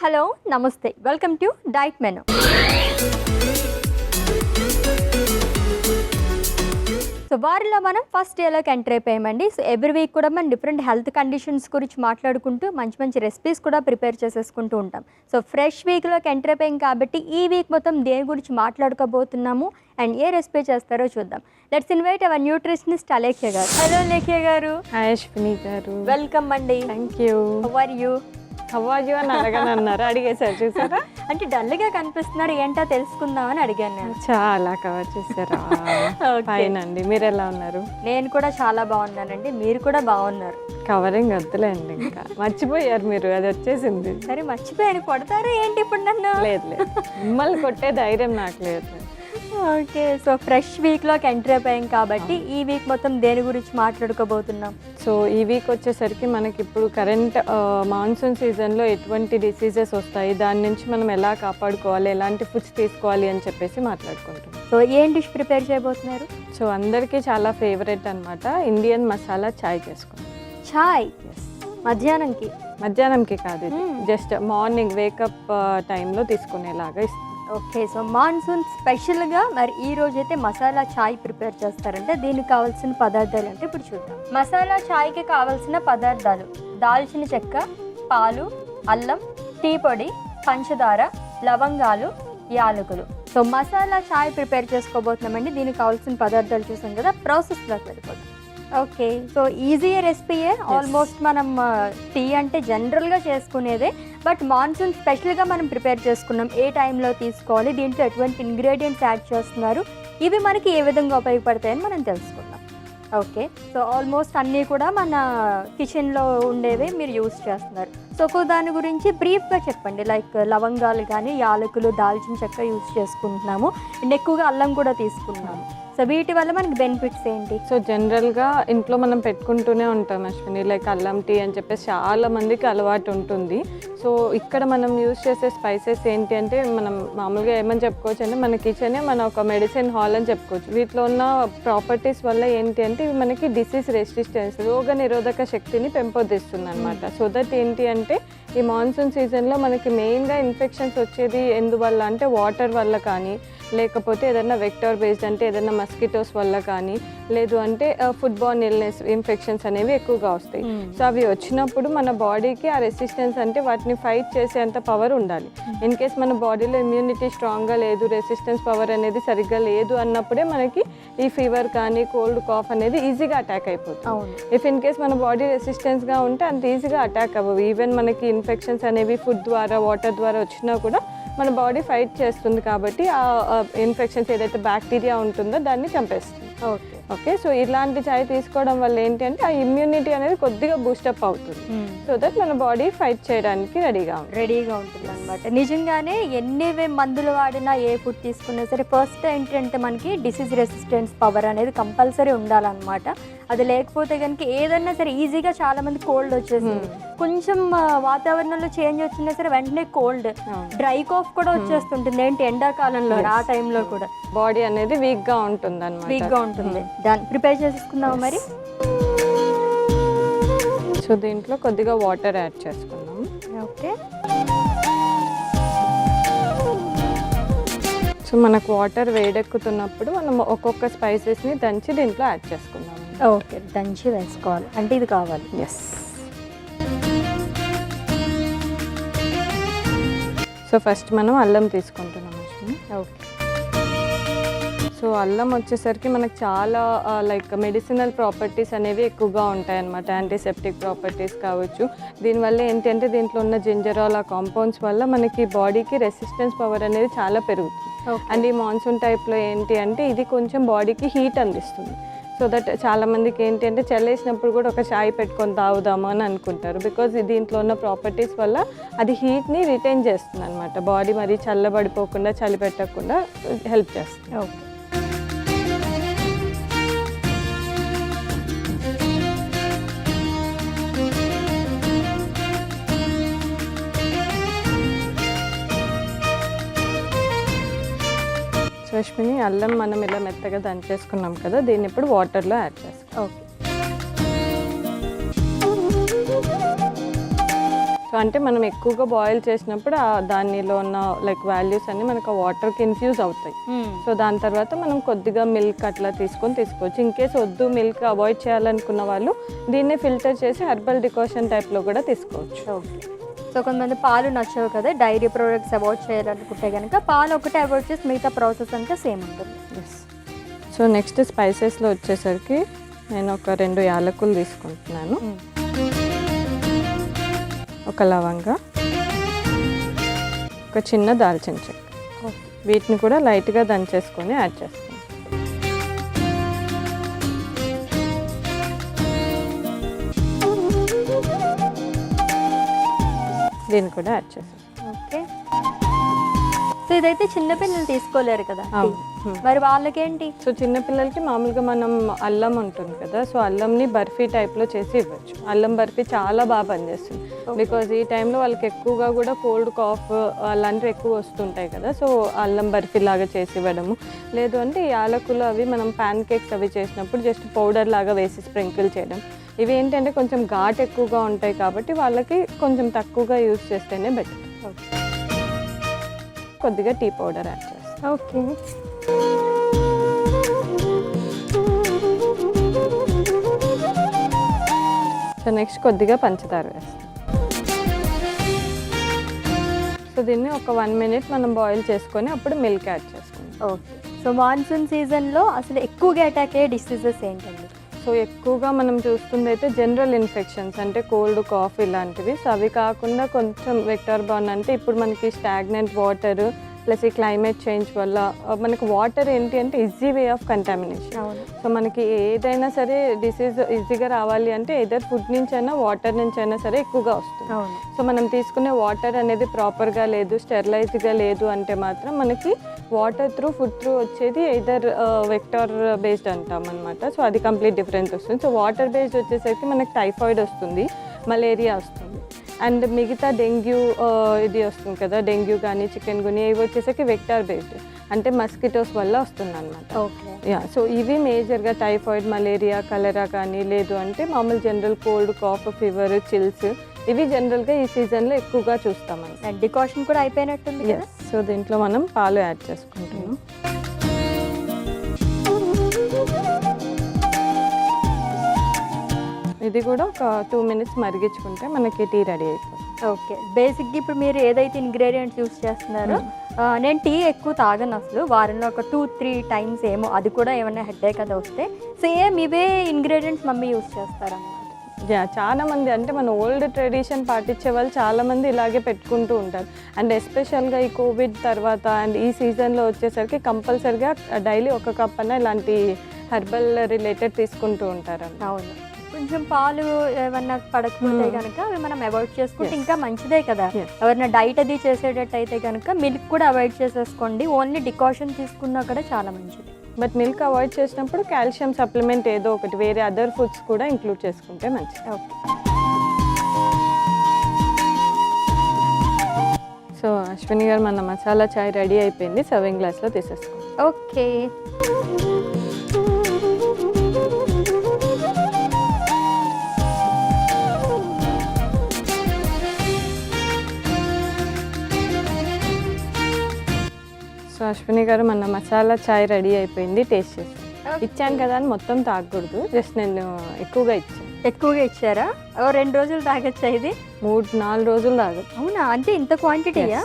Hello నమస్తే, welcome to diet menu. So వారిలో మనం ఫస్ట్ డేలోకి ఎంటర్ అయిపోయామండి. సో ఎవ్రీ వీక్ కూడా మనం డిఫరెంట్ హెల్త్ కండిషన్స్ గురించి మాట్లాడుకుంటూ మంచి మంచి రెసిపీస్ కూడా ప్రిపేర్ చేసేసుకుంటూ ఉంటాం. సో ఫ్రెష్ వీక్లోకి ఎంటర్ అయిపోయాం కాబట్టి ఈ వీక్ మొత్తం దేని గురించి మాట్లాడుకోబోతున్నాము అండ్ ఏ రెసిపీ చేస్తారో చూద్దాం. Let's invite our nutritionist Alekhya garu. Hello Alekhya garu. Hi Ashwini garu. Welcome అండి. Thank you. How are you? హవాజు అని అడగనన్నారు, అడిగేసారు చూసారా? అంటే డల్గా కనిపిస్తున్నారు, ఏంటో తెలుసుకుందామని అడిగాను నేను. చాలా కవర్ చేశారా? ఫైనండి. మీరు ఎలా ఉన్నారు? నేను కూడా చాలా బాగున్నానండి, మీరు కూడా బాగున్నారు. కవరింగ్ వద్దులేండి, ఇంకా మర్చిపోయారు మీరు, అది వచ్చేసింది. సరే మర్చిపోయాను, కొడతారా ఏంటి ఇప్పుడు నన్ను? లేదు లేదు, మిమ్మల్ని కొట్టే ధైర్యం నాకు లేదు. ఓకే, సో ఫ్రెష్ వీక్లోకి ఎంటర్ అయిపోయాం కాబట్టి ఈ వీక్ మొత్తం దేని గురించి మాట్లాడుకోబోతున్నాం? సో ఈ వీక్ వచ్చేసరికి మనకి ఇప్పుడు కరెంట్ మాన్సూన్ సీజన్లో ఎటువంటి డిసీజెస్ వస్తాయి, దాని నుంచి మనం ఎలా కాపాడుకోవాలి, ఎలాంటి ఫుడ్స్ తీసుకోవాలి అని చెప్పేసి మాట్లాడుకుంటున్నాం. సో ఏం డిష్ ప్రిపేర్ చేయబోతున్నారు? సో అందరికీ చాలా ఫేవరెట్ అనమాట, ఇండియన్ మసాలా చాయ్ చేసుకుంటాం. చాయ్ మధ్యాహ్నంకి కాదు, జస్ట్ మార్నింగ్ వేకప్ టైంలో తీసుకునేలాగా ఇస్తాం. ఓకే, సో మాన్సూన్ స్పెషల్గా మరి ఈ రోజైతే మసాలా చాయ్ ప్రిపేర్ చేస్తారంటే దీనికి కావాల్సిన పదార్థాలు అంటే ఇప్పుడు చూద్దాం. మసాలా చాయ్కి కావాల్సిన పదార్థాలు: దాల్చిన చెక్క, పాలు, అల్లం, టీ పొడి, పంచదార, లవంగాలు, యాలకులు. సో మసాలా చాయ్ ప్రిపేర్ చేసుకోబోతున్నామండి. దీనికి కావాల్సిన పదార్థాలు చూసాం కదా, ప్రాసెస్లోకి వెళ్ళిపోతాం. ఓకే, సో ఈజీ రెసిపీయే. ఆల్మోస్ట్ మనం టీ అంటే జనరల్గా చేసుకునేదే, బట్ మాన్సూన్ స్పెషల్గా మనం ప్రిపేర్ చేసుకున్నాం. ఏ టైంలో తీసుకోవాలి, దీంట్లో ఎటువంటి ఇంగ్రీడియంట్స్ యాడ్ చేస్తున్నారు, ఇవి మనకి ఏ విధంగా ఉపయోగపడతాయని మనం తెలుసుకుందాం. ఓకే, సో ఆల్మోస్ట్ అన్నీ కూడా మన కిచెన్లో ఉండేవే మీరు యూస్ చేస్తున్నారు. సో దాని గురించి బ్రీఫ్గా చెప్పండి. లైక్ లవంగాలు కానీ, యాలకులు, దాల్చిన చెక్క యూస్ చేసుకుంటున్నాము అండ్ ఎక్కువగా అల్లం కూడా తీసుకుంటున్నాము. సో వీటి వల్ల మనకి బెనిఫిట్స్ ఏంటి? సో జనరల్గా ఇంట్లో మనం పెట్టుకుంటూనే ఉంటాం అశ్విని, లైక్ అల్లం టీ అని చెప్పేసి చాలా మందికి అలవాటు ఉంటుంది. సో ఇక్కడ మనం యూజ్ చేసే స్పైసెస్ ఏంటి అంటే, మనం మామూలుగా ఏమని చెప్పుకోవచ్చు అంటే మన కిచెనే మన ఒక మెడిసిన్ హాల్ అని చెప్పుకోవచ్చు. వీటిలో ఉన్న ప్రాపర్టీస్ వల్ల ఏంటి అంటే ఇవి మనకి డిసీజ్ రెసిస్టెన్స్, రోగ నిరోధక శక్తిని పెంపొందిస్తుంది అనమాట. సో దట్ ఏంటి అంటే ఈ మాన్సూన్ సీజన్లో మనకి మెయిన్గా ఇన్ఫెక్షన్స్ వచ్చేది ఎందువల్ల అంటే వాటర్ వల్ల కానీ, లేకపోతే ఏదైనా వెక్టర్ బేస్డ్ అంటే ఏదైనా మస్కిటోస్ వల్ల కానీ, లేదు అంటే ఫుడ్ బార్న్ ఇల్నెస్ ఇన్ఫెక్షన్స్ అనేవి ఎక్కువగా వస్తాయి. సో అవి వచ్చినప్పుడు మన బాడీకి ఆ రెసిస్టెన్స్ అంటే వాటిని ఫైట్ చేసేంత పవర్ ఉండాలి. ఇన్ కేస్ మన బాడీలో ఇమ్యూనిటీ స్ట్రాంగ్గా లేదు, రెసిస్టెన్స్ పవర్ అనేది సరిగ్గా లేదు అన్నప్పుడే మనకి ఈ ఫీవర్ కానీ, కోల్డ్, కాఫ్ అనేది ఈజీగా అటాక్ అయిపోతుంది. ఇఫ్ ఇన్ కేస్ మన బాడీ రెసిస్టెన్స్గా ఉంటే అంత ఈజీగా అటాక్ అవ్వవు. ఈవెన్ మనకి ఇన్ఫెక్షన్స్ అనేవి ఫుడ్ ద్వారా, వాటర్ ద్వారా వచ్చినా కూడా మన బాడీ ఫైట్ చేస్తుంది కాబట్టి ఆ ఇన్ఫెక్షన్స్ ఏదైతే బ్యాక్టీరియా ఉంటుందో దాన్ని చంపేస్తుంది. ఓకే, సో ఇలాంటి చాయ్ తీసుకోవడం వల్ల ఏంటి అంటే ఆ ఇమ్యూనిటీ అనేది కొద్దిగా బూస్టప్ అవుతుంది. సో దట్ మన బాడీ ఫైట్ చేయడానికి రెడీగా ఉంటుంది అనమాట. నిజంగానే ఎన్ని మందులు వాడినా, ఏ ఫుడ్ తీసుకున్నా సరే ఫస్ట్ ఏంటంటే మనకి డిసీజ్ రెసిస్టెన్స్ పవర్ అనేది కంపల్సరీ ఉండాలన్నమాట. అది లేకపోతే కనుక ఏదన్నా సరే ఈజీగా చాలా మంది కోల్డ్ వచ్చేసింది, కొంచెం వాతావరణంలో చేంజ్ వచ్చినా సరే వెంటనే కోల్డ్, డ్రై కాఫ్ కూడా వచ్చేస్తుంటుంది. ఏంటి ఎండాకాలంలో ఆ టైంలో కూడా బాడీ అనేది వీక్గా ఉంటుంది అన్నమాట. వీక్గా ఉంటుంది. దాన్ని ప్రిపేర్ చేసుకుందాం మరి. సో దీంట్లో కొద్దిగా వాటర్ యాడ్ చేసుకుందాం. ఓకే, సో మనకు వాటర్ వేడెక్కుతున్నప్పుడు మనం ఒక్కొక్క స్పైసెస్ని దంచి దీంట్లో యాడ్ చేసుకుందాం. ఓకే, దంచి వేసుకోవాలి అంటే ఇది కావాలి. ఎస్. సో ఫస్ట్ మనం అల్లం తీసుకుంటున్నాం. ఓకే, సో అల్లం వచ్చేసరికి మనకు చాలా లైక్ మెడిసినల్ ప్రాపర్టీస్ అనేవి ఎక్కువగా ఉంటాయి అన్నమాట. యాంటీసెప్టిక్ ప్రాపర్టీస్ కావచ్చు. దీనివల్ల ఏంటి అంటే దీంట్లో ఉన్న జింజరాల్ ఆ కాంపౌండ్స్ వల్ల మనకి బాడీకి రెసిస్టెన్స్ పవర్ అనేది చాలా పెరుగుతుంది. అండ్ ఈ మాన్సూన్ టైప్లో ఏంటి అంటే ఇది కొంచెం బాడీకి హీట్ అందిస్తుంది. సో దట్ చాలామందికి ఏంటి అంటే చల్లేసినప్పుడు కూడా ఒక చాయ్ పెట్టుకొని తాగుదామా అని అనుకుంటారు. బికాజ్ దీంట్లో ఉన్న ప్రాపర్టీస్ వల్ల అది హీట్ని రిటైన్ చేస్తుంది అనమాట. బాడీ మరీ చల్లబడిపోకుండా, చలి పెట్టకుండా హెల్ప్ చేస్తుంది. ఓకే, అశ్విని అల్లం మనం ఇలా మెత్తగా దంచేసుకున్నాం కదా, దీన్ని ఇప్పుడు వాటర్లో యాడ్ చేస్తాం. ఓకే. సో అంటే మనం ఎక్కువగా బాయిల్ చేసినప్పుడు దానిలో ఉన్న లైక్ వాల్యూస్ అన్నీ మనకు ఆ వాటర్కి ఇన్ఫ్యూజ్ అవుతాయి. సో దాని తర్వాత మనం కొద్దిగా మిల్క్ అట్లా తీసుకోవచ్చు. ఇన్ కేస్ వద్దు మిల్క్ అవాయిడ్ చేయాలనుకున్న వాళ్ళు దీన్ని ఫిల్టర్ చేసి హెర్బల్ డికాషన్ టైప్లో కూడా తీసుకోవచ్చు. ఓకే. సో కొంతమంది పాలు నచ్చవు కదా, డైరీ ప్రోడక్ట్స్ అవాయిడ్ చేయాలనుకుంటే కనుక పాలు ఒకటే అవాయిడ్ చేసి మిగతా ప్రాసెస్ అంతా సేమ్ ఉంటుంది. ఎస్. సో నెక్స్ట్ స్పైసెస్లో వచ్చేసరికి నేను ఒక 2 యాలకులు తీసుకుంటున్నాను, ఒక లవంగ, ఒక చిన్న దాల్చిన చెక్క. వీటిని కూడా లైట్గా దంచేసుకొని యాడ్ చేస్తాను. దీన్ని కూడా యాడ్ చేస్తాను. ఓకే. సో ఇదైతే చిన్నపిల్లలు తీసుకోలేరు కదా, అవును. మరి వాళ్ళకేంటి? సో చిన్నపిల్లలకి మామూలుగా మనం అల్లం ఉంటుంది కదా, సో అల్లంని బర్ఫీ టైప్లో చేసి ఇవ్వచ్చు. అల్లం బర్ఫీ చాలా బాగా పనిచేస్తుంది. బికాజ్ ఈ టైంలో వాళ్ళకి ఎక్కువగా కూడా కోల్డ్ కాఫ్ అలాంటివి ఎక్కువ వస్తుంటాయి కదా, సో అల్లం బర్ఫీ లాగా చేసి ఇవ్వడము. లేదు అంటే యాలకులు అవి మనం ప్యాన్ కేక్స్ అవి చేసినప్పుడు జస్ట్ పౌడర్ లాగా వేసి స్ప్రింకిల్ చేయడం. ఇవి ఏంటంటే కొంచెం ఘాట్ ఎక్కువగా ఉంటాయి కాబట్టి వాళ్ళకి కొంచెం తక్కువగా యూజ్ చేస్తేనే బెటర్. కొద్దిగా టీ పౌడర్ యాడ్ చేస్తాం. ఓకే. సో నెక్స్ట్ కొద్దిగా పంచదార వేస్తాం. సో దీన్ని ఒక 1 minute మనం బాయిల్ చేసుకొని అప్పుడు మిల్క్ యాడ్ చేసుకుంటాం. ఓకే. సో మాన్సూన్ సీజన్లో అసలు ఎక్కువగా అటాక్ అయ్యే డిసీజెస్ ఏంటండి? సో ఎక్కువగా మనం చూస్తుంది అయితే జనరల్ ఇన్ఫెక్షన్స్ అంటే కోల్డ్ కాఫ్ ఇలాంటివి. సో అవి కాకుండా కొంచెం వెక్టర్ బార్న్ అంటే ఇప్పుడు మనకి స్టాగ్నెంట్ వాటర్ ప్లస్ ఈ క్లైమేట్ చేంజ్ వల్ల మనకు వాటర్ ఏంటి అంటే easy way of contamination. So మనకి ఏదైనా సరే డిసీజ్ ఈజీగా రావాలి అంటే ఏదర్ ఫుడ్ నుంచైనా వాటర్ నుంచైనా సరే ఎక్కువగా వస్తుంది. సో మనం తీసుకునే వాటర్ అనేది ప్రాపర్గా లేదు, స్టెరిలైజ్డ్గా లేదు అంటే మాత్రం మనకి వాటర్ త్రూ ఫుడ్ త్రూ వచ్చేది ఎయిదర్ వెక్టర్ బేస్డ్ అంటాం అనమాట. సో అది కంప్లీట్ డిఫరెన్స్ వస్తుంది. సో వాటర్ బేస్డ్ వచ్చేసరికి మనకి టైఫాయిడ్ వస్తుంది, మలేరియా వస్తుంది, అండ్ మిగతా డెంగ్యూ ఇది వస్తుంది కదా, డెంగ్యూ కానీ చికెన్ గునియా ఇవి వచ్చేసరికి వెక్టర్ బేస్డ్ అంటే మస్కిటోస్ వల్ల వస్తుంది అనమాట. యా. సో ఇవి మేజర్గా టైఫాయిడ్, మలేరియా, కలరా కానీ లేదు అంటే మామూలు general cold cough, fever, chills ఇవి జనరల్గా ఈ సీజన్లో ఎక్కువగా చూస్తామండి. డికాషన్ కూడా అయిపోయినట్టుంది కదా. సో దీంట్లో మనం పాలు యాడ్ చేసుకుంటున్నాం. ఇది కూడా ఒక 2 minutes మరిగించుకుంటే మనకి టీ రెడీ అయిపోతుంది. ఓకే. బేసిక్గా ఇప్పుడు మీరు ఏదైతే ఇంగ్రీడియంట్స్ యూస్ చేస్తున్నారో, నేను టీ ఎక్కువ తాగను అసలు, వారంలో ఒక 2-3 times ఏమో, అది కూడా ఏమైనా హెడేక్ అది వస్తే సేమ్ ఇవే ఇంగ్రీడియంట్స్ మమ్మీ యూస్ చేస్తారన్నమాట. యా, చాలా మంది అంటే మన ఓల్డ్ ట్రెడిషన్ పాటించే వాళ్ళు చాలామంది ఇలాగే పెట్టుకుంటూ ఉంటారు. అండ్ ఎస్పెషల్గా ఈ కోవిడ్ తర్వాత అండ్ ఈ సీజన్లో వచ్చేసరికి కంపల్సరిగా డైలీ 1 cup అన్న ఇలాంటి హెర్బల్ రిలేటెడ్ తీసుకుంటూ ఉంటారు. అవును. కొంచెం పాలు ఏమన్నా పడకపోతే కనుక అవి మనం అవాయిడ్ చేసుకుంటే ఇంకా మంచిదే కదా. ఎవరైనా డైట్ అది చేసేటట్టు అయితే కనుక మిల్క్ కూడా అవాయిడ్ చేసేసుకోండి, ఓన్లీ డికాషన్ తీసుకున్నా కూడా చాలా మంచిది. బట్ మిల్క్ అవాయిడ్ చేసినప్పుడు కాల్షియం సప్లిమెంట్ ఏదో ఒకటి వేరే అదర్ ఫుడ్స్ కూడా ఇంక్లూడ్ చేసుకుంటే మంచిది. ఓకే. సో అశ్విని గారు మన మసాలా చాయ్ రెడీ అయిపోయింది, సర్వింగ్ గ్లాస్లో తీసేసుకోండి. ఓకే. సో అశ్విని గారు మన మసాలా చాయ్ రెడీ అయిపోయింది, టేస్ట్ చేస్తాను. ఇచ్చాను కదా అని మొత్తం తాగకూడదు, జస్ట్ నేను ఎక్కువగా ఇచ్చాను. ఎక్కువగా ఇచ్చారా? 2 రోజులు తాగొచ్చా ఇది? 3-4 రోజులు తాగచ్చు. అవునా? అంటే ఇంత క్వాంటిటీయా?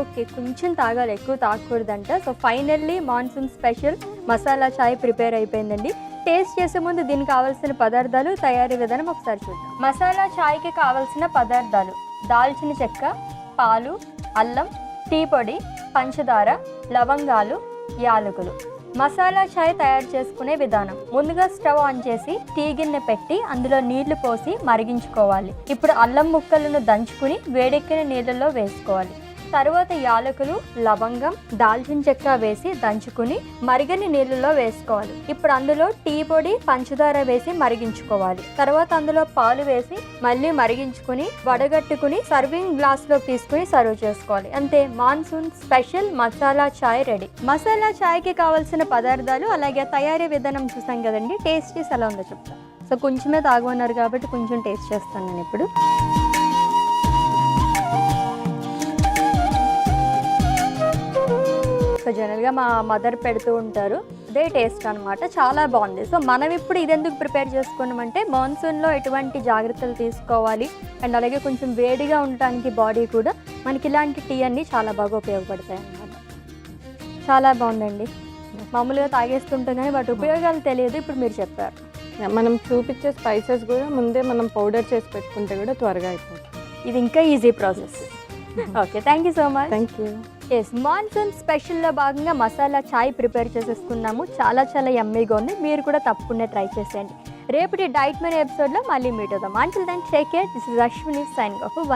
ఓకే. కొంచెం తాగాలి, ఎక్కువ తాగకూడదంట. So finally monsoon special masala chai prepare అయిపోయిందండి. టేస్ట్ చేసే ముందు దీనికి కావాల్సిన పదార్థాలు, తయారీ విధానం ఒకసారి చూద్దాం. మసాలా చాయ్కి కావాల్సిన పదార్థాలు: దాల్చిన చెక్క, పాలు, అల్లం, టీ పొడి, పంచదార, లవంగాలు, యాలకులు. మసాలా చాయ్ తయారు చేసుకునే విధానం: ముందుగా స్టవ్ ఆన్ చేసి టీ గిన్నె పెట్టి అందులో నీళ్లు పోసి మరిగించుకోవాలి. ఇప్పుడు అల్లం ముక్కలను దంచుకుని వేడెక్కిన నీళ్ళల్లో వేసుకోవాలి. తర్వాత యాలకులు, లవంగం, దాల్చిన చెక్క వేసి దంచుకుని మరిగని నీళ్ళలో వేసుకోవాలి. ఇప్పుడు అందులో టీ పొడి, పంచదార వేసి మరిగించుకోవాలి. తర్వాత అందులో పాలు వేసి మళ్ళీ మరిగించుకుని వడగట్టుకుని సర్వింగ్ గ్లాస్ లో తీసుకుని సర్వ్ చేసుకోవాలి. అంతే, మాన్సూన్ స్పెషల్ మసాలా చాయ్ రెడీ. మసాలా చాయ్కి కావాల్సిన పదార్థాలు అలాగే తయారీ విధానం చూసాం కదండి. టేస్టీస్ ఎలా ఉందో చెప్తాను. సో కొంచెమే తాగున్నారు కాబట్టి కొంచెం టేస్ట్ చేస్తాను నేను ఇప్పుడు. సో జనరల్గా మా మదర్ పెడుతూ ఉంటారు, అదే టేస్ట్ అనమాట. చాలా బాగుంది. సో మనం ఇప్పుడు ఇది ఎందుకు ప్రిపేర్ చేసుకున్నామంటే మాన్సూన్లో ఎటువంటి జాగ్రత్తలు తీసుకోవాలి అండ్ అలాగే కొంచెం వేడిగా ఉండటానికి బాడీ కూడా మనకి ఇలాంటి టీ అన్నీ చాలా బాగా ఉపయోగపడతాయి అన్నమాట. చాలా బాగుందండి. మామూలుగా తాగేస్తుంటాం కానీ వాటి ఉపయోగాలు తెలియదు, ఇప్పుడు మీరు చెప్పారు. మనం చూపించే స్పైసెస్ కూడా ముందే మనం పౌడర్ చేసి పెట్టుకుంటే కూడా త్వరగా అయిపోతుంది. ఇది ఇంకా easy process. Okay, thank you so much. Thank you. Yes, monsoon స్పెషల్లో భాగంగా మసాలా చాయ్ ప్రిపేర్ చేసేసుకున్నాము. చాలా చాలా యమ్మీగా ఉంది. మీరు కూడా తప్పకుండా ట్రై చేసేయండి. రేపటి డైట్ మెనూ ఎపిసోడ్లో మళ్ళీ మీట్ అవుదాం. Until then take care. This is Ashwini signing of.